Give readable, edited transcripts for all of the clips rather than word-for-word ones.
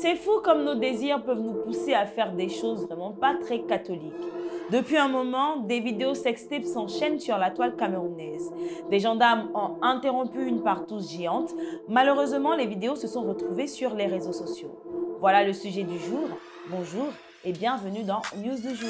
C'est fou comme nos désirs peuvent nous pousser à faire des choses vraiment pas très catholiques. Depuis un moment, des vidéos sextapes s'enchaînent sur la toile camerounaise. Des gendarmes ont interrompu une partouze géante. Malheureusement, les vidéos se sont retrouvées sur les réseaux sociaux. Voilà le sujet du jour. Bonjour et bienvenue dans News du jour.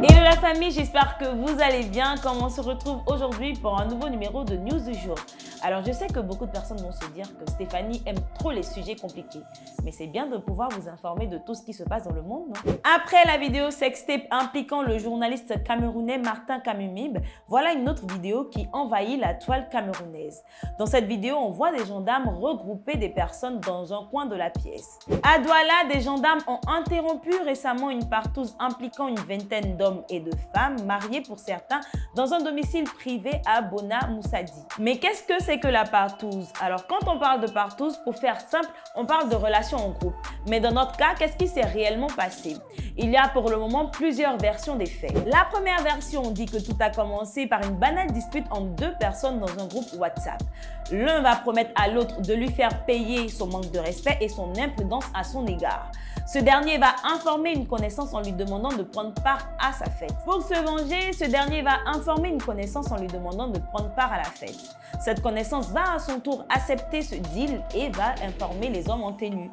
Hello la famille, j'espère que vous allez bien. Comme on se retrouve aujourd'hui pour un nouveau numéro de News du jour. Alors je sais que beaucoup de personnes vont se dire que Stéphanie aime trop les sujets compliqués. Mais c'est bien de pouvoir vous informer de tout ce qui se passe dans le monde, non? Après la vidéo sextape impliquant le journaliste camerounais Martin Kamumib, voilà une autre vidéo qui envahit la toile camerounaise. Dans cette vidéo, on voit des gendarmes regrouper des personnes dans un coin de la pièce. À Douala, des gendarmes ont interrompu récemment une partouze impliquant une vingtaine d'hommes et de femmes, mariés pour certains, dans un domicile privé à Bona Moussadi. Mais qu'est-ce que c'est que la partouze? Alors quand on parle de partouze, pour faire simple, on parle de relations en groupe. Mais dans notre cas, qu'est-ce qui s'est réellement passé? Il y a pour le moment plusieurs versions des faits. La première version dit que tout a commencé par une banale dispute entre deux personnes dans un groupe WhatsApp. L'un va promettre à l'autre de lui faire payer son manque de respect et son imprudence à son égard. Ce dernier va informer une connaissance en lui demandant de prendre part à sa fête. Pour se venger, ce dernier va informer une connaissance en lui demandant de prendre part à la fête. Cette connaissance va à son tour accepter ce deal et va informer les hommes en tenue.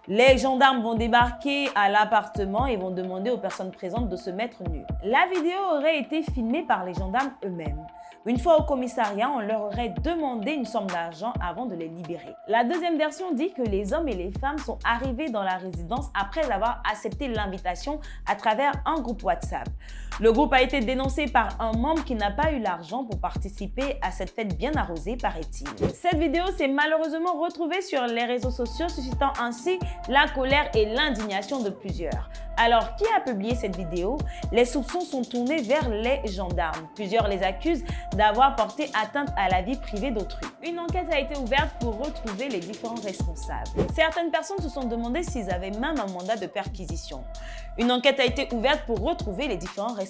Les gendarmes vont débarquer à l'appartement et vont demander aux personnes présentes de se mettre nues. La vidéo aurait été filmée par les gendarmes eux-mêmes. Une fois au commissariat, on leur aurait demandé une somme d'argent avant de les libérer. La deuxième version dit que les hommes et les femmes sont arrivés dans la résidence après avoir accepté l'invitation à travers un groupe WhatsApp. Le groupe a été dénoncé par un membre qui n'a pas eu l'argent pour participer à cette fête bien arrosée, paraît-il. Cette vidéo s'est malheureusement retrouvée sur les réseaux sociaux, suscitant ainsi la colère et l'indignation de plusieurs. Alors, qui a publié cette vidéo? Les soupçons sont tournés vers les gendarmes. Plusieurs les accusent d'avoir porté atteinte à la vie privée d'autrui. Une enquête a été ouverte pour retrouver les différents responsables. Certaines personnes se sont demandé s'ils avaient même un mandat de perquisition. Une enquête a été ouverte pour retrouver les différents responsables.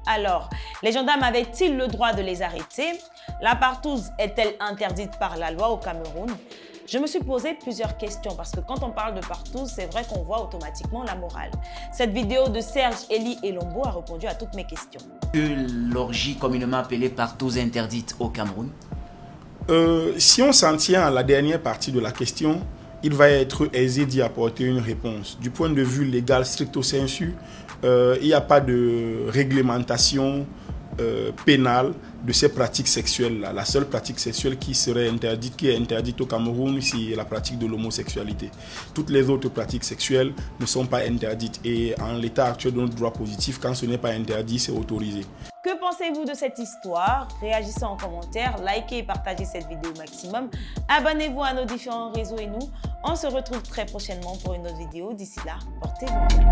Alors, les gendarmes avaient-ils le droit de les arrêter? La partouze est-elle interdite par la loi au Cameroun? Je me suis posé plusieurs questions parce que quand on parle de partouze, c'est vrai qu'on voit automatiquement la morale. Cette vidéo de Serge Eli Elombo a répondu à toutes mes questions. L'orgie communément appelée partouze interdite au Cameroun? Si on s'en tient à la dernière partie de la question, il va être aisé d'y apporter une réponse. Du point de vue légal stricto sensu, il n'y a pas de réglementation pénale de ces pratiques sexuelles-là. La seule pratique sexuelle qui serait interdite, qui est interdite au Cameroun, c'est la pratique de l'homosexualité. Toutes les autres pratiques sexuelles ne sont pas interdites et en l'état actuel de notre droit positif, quand ce n'est pas interdit, c'est autorisé. Que pensez-vous de cette histoire? Réagissez en commentaire, likez et partagez cette vidéo au maximum. Abonnez-vous à nos différents réseaux et nous, on se retrouve très prochainement pour une autre vidéo. D'ici là, portez-vous bien.